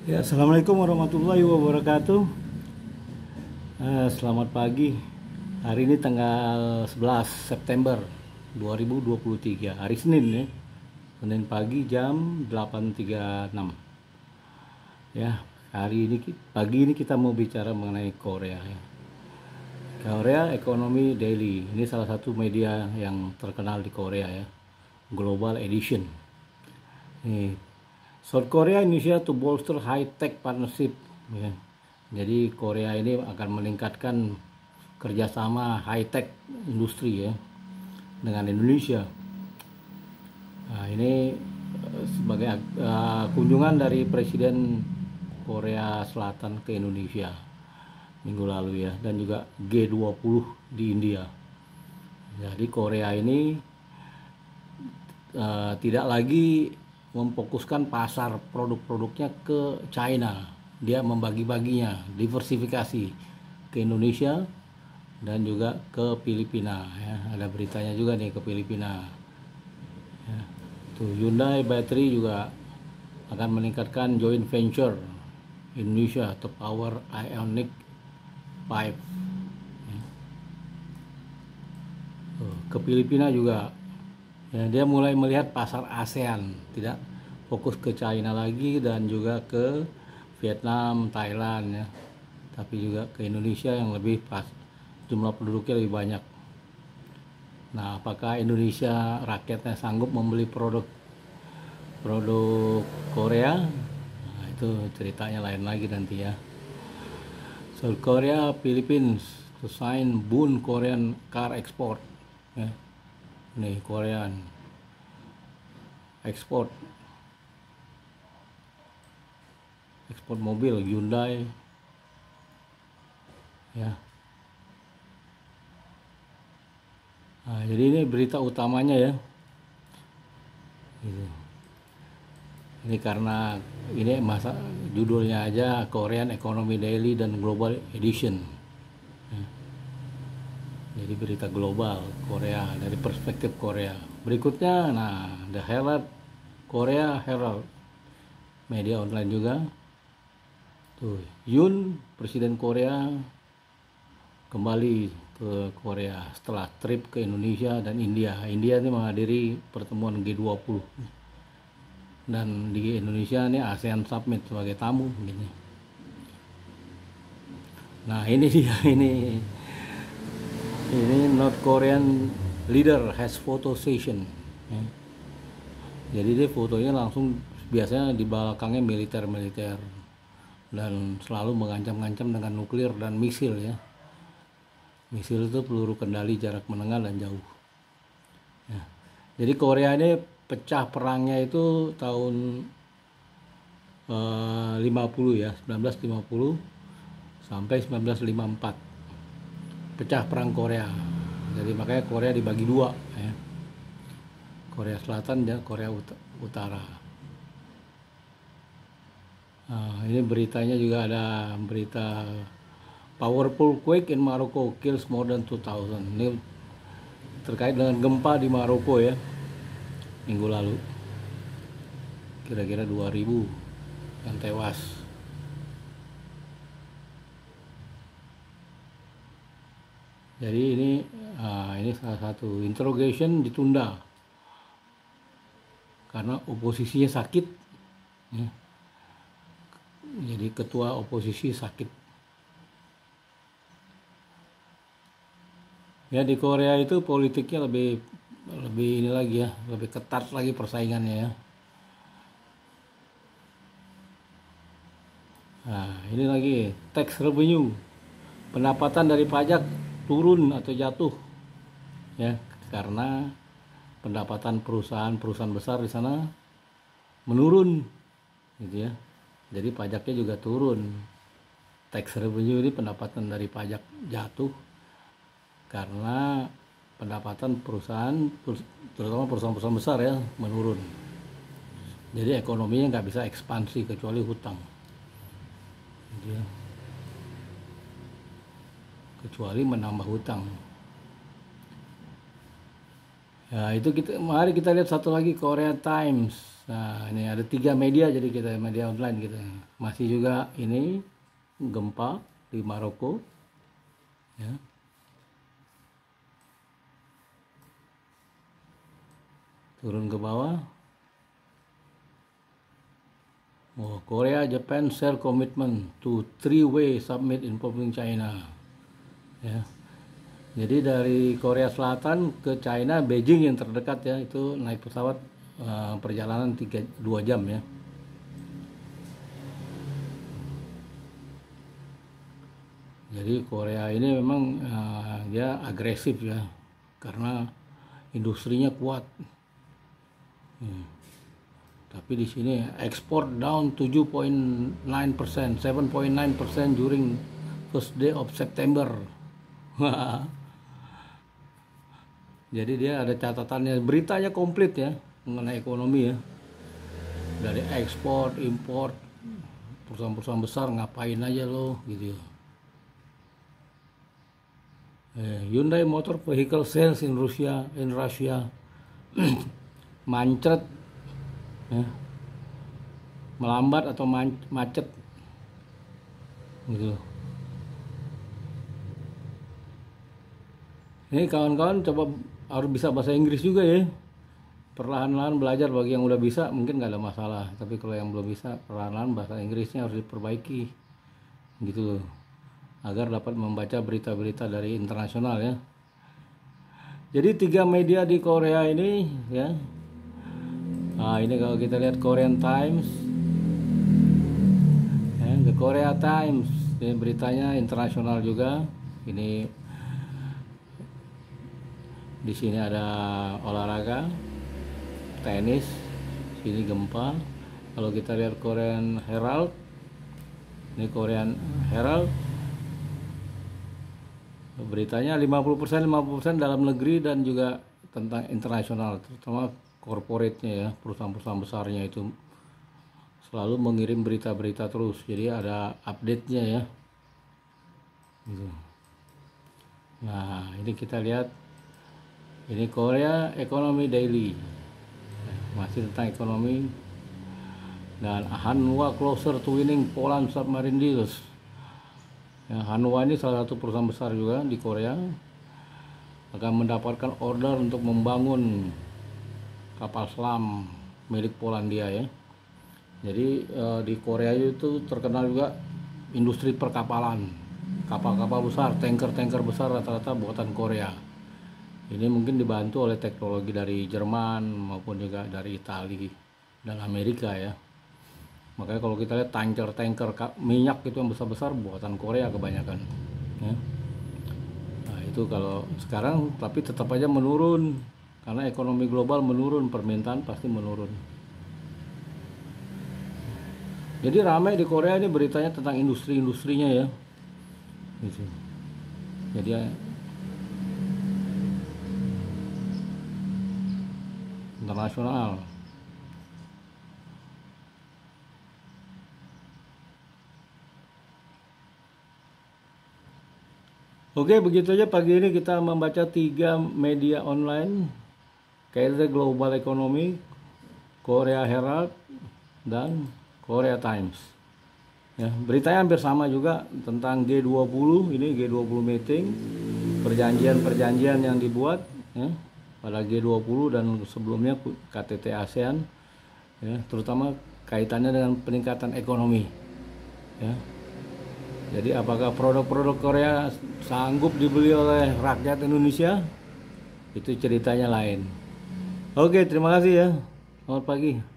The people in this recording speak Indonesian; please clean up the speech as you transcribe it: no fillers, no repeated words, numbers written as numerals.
Ya, Assalamualaikum warahmatullahi wabarakatuh. Selamat pagi. Hari ini tanggal 11 September 2023, hari Senin ya. Senin pagi jam 8.36. Ya, pagi ini kita mau bicara mengenai Korea ya. Korea Economy Daily. Ini salah satu media yang terkenal di Korea ya. Global Edition. Nih, South Korea Indonesia to bolster high tech partnership ya. Jadi Korea ini akan meningkatkan kerjasama high tech industri ya dengan Indonesia. Nah, ini sebagai kunjungan dari Presiden Korea Selatan ke Indonesia minggu lalu ya, dan juga G20 di India. Jadi Korea ini tidak lagi memfokuskan pasar produk-produknya ke China. Dia membagi-baginya, diversifikasi ke Indonesia dan juga ke Filipina ya. Ada beritanya juga nih ke Filipina ya. Tuh, Hyundai Battery juga akan meningkatkan joint venture Indonesia to power Ioniq 5 ya. Tuh, ke Filipina juga ya, dia mulai melihat pasar ASEAN, tidak fokus ke China lagi dan juga ke Vietnam, Thailand ya, tapi juga ke Indonesia yang lebih pas, jumlah penduduknya lebih banyak. Nah, apakah Indonesia rakyatnya sanggup membeli produk produk Korea? Nah, itu ceritanya lain lagi nanti ya. South Korea, Philippines to sign boon Korean car export ya. Nih Korean ekspor mobil Hyundai ya. Nah, jadi ini berita utamanya ya. Gitu. Ini karena ini masa judulnya aja Korean Economy Daily dan Global Edition. Ya. Jadi berita global Korea dari perspektif Korea. Berikutnya, nah, The Herald, Korea Herald, media online juga. Tuh, Yoon, Presiden Korea kembali ke Korea setelah trip ke Indonesia dan India. India ini menghadiri pertemuan G20 dan di Indonesia ini ASEAN Summit sebagai tamu gini. Nah, ini dia ini North Korean leader has photo session ya. Jadi dia fotonya langsung, biasanya di belakangnya militer dan selalu mengancam-ancam dengan nuklir dan misil ya. Misil itu peluru kendali jarak menengah dan jauh ya. Jadi Korea ini pecah perangnya itu tahun 50 ya, 1950 sampai 1954, pecah perang Korea. Jadi makanya Korea dibagi dua ya, Korea Selatan dan Korea Utara. Nah, ini beritanya juga ada berita powerful quake in Morocco kills more than 2000. Ini terkait dengan gempa di Maroko ya, minggu lalu. Kira-kira 2000 yang tewas. Jadi ini salah satu interrogation ditunda karena oposisinya sakit ya. Jadi ketua oposisi sakit ya. Di Korea itu politiknya lebih ini lagi ya, lebih ketat lagi persaingannya ya. Nah, ini lagi tax revenue, pendapatan dari pajak turun atau jatuh ya, karena pendapatan perusahaan besar di sana menurun gitu ya. Jadi pajaknya juga turun. Tax revenue ini pendapatan dari pajak jatuh karena pendapatan perusahaan, terutama perusahaan besar ya, menurun. Jadi ekonominya nggak bisa ekspansi kecuali hutang gitu ya. Kecuali menambah hutang Nah, itu mari kita lihat satu lagi, Korea Times. Nah, ini ada 3 media, jadi kita media online kita. Masih juga ini gempa di Maroko, ya. Turun ke bawah. Oh, Korea Japan share commitment to three-way summit involving China. Ya. Jadi dari Korea Selatan ke China, Beijing yang terdekat ya, itu naik pesawat perjalanan 2 jam ya. Jadi Korea ini memang dia agresif ya, karena industrinya kuat. Tapi di sini ekspor down 7.9%, 7.9% during first day of September. Jadi dia ada catatannya, beritanya komplit ya mengenai ekonomi ya. Dari ekspor, impor, perusahaan-perusahaan besar ngapain aja lo gitu. Hyundai Motor Vehicle sales in Russia mancret ya, melambat atau macet gitu. Ini kawan-kawan coba harus bisa bahasa Inggris juga ya, perlahan-lahan belajar. Bagi yang udah bisa mungkin nggak ada masalah, tapi kalau yang belum bisa, perlahan-lahan bahasa Inggrisnya harus diperbaiki gitu loh, agar dapat membaca berita-berita dari internasional ya. Jadi 3 media di Korea ini ya. Nah, ini kalau kita lihat Korean Times, ya, The Korea Times, ini beritanya internasional juga. Ini di sini ada olahraga, tenis, sini gempa. Kalau kita lihat Korean Herald, ini Korean Herald, beritanya 50% dalam negeri dan juga tentang internasional, terutama corporate-nya ya, perusahaan-perusahaan besarnya itu selalu mengirim berita-berita terus, jadi ada update-nya ya gitu. Nah, ini kita lihat, ini Korea Economy Daily, masih tentang ekonomi. Dan Hanwha closer to winning Poland submarine deals. Ya, Hanwha ini salah satu perusahaan besar juga di Korea, akan mendapatkan order untuk membangun kapal selam milik Polandia ya. Jadi di Korea itu terkenal juga industri perkapalan, kapal-kapal besar, tanker-tanker besar rata-rata buatan Korea. Ini mungkin dibantu oleh teknologi dari Jerman maupun juga dari Italia dan Amerika ya. Makanya kalau kita lihat tanker-tanker minyak itu yang besar-besar buatan Korea kebanyakan ya. Nah, itu kalau sekarang, tapi tetap aja menurun karena ekonomi global menurun, permintaan pasti menurun. Jadi ramai di Korea ini beritanya tentang industri-industrinya ya gitu. Jadi internasional. Oke, begitu aja pagi ini kita membaca 3 media online, KZ Global Economy, Korea Herald, dan Korea Times. Ya, beritanya hampir sama juga tentang G20, ini G20 meeting, perjanjian-perjanjian yang dibuat ya, pada G20 dan sebelumnya KTT ASEAN, ya, terutama kaitannya dengan peningkatan ekonomi. Ya. Jadi apakah produk-produk Korea sanggup dibeli oleh rakyat Indonesia? Itu ceritanya lain. Oke, terima kasih ya. Selamat pagi.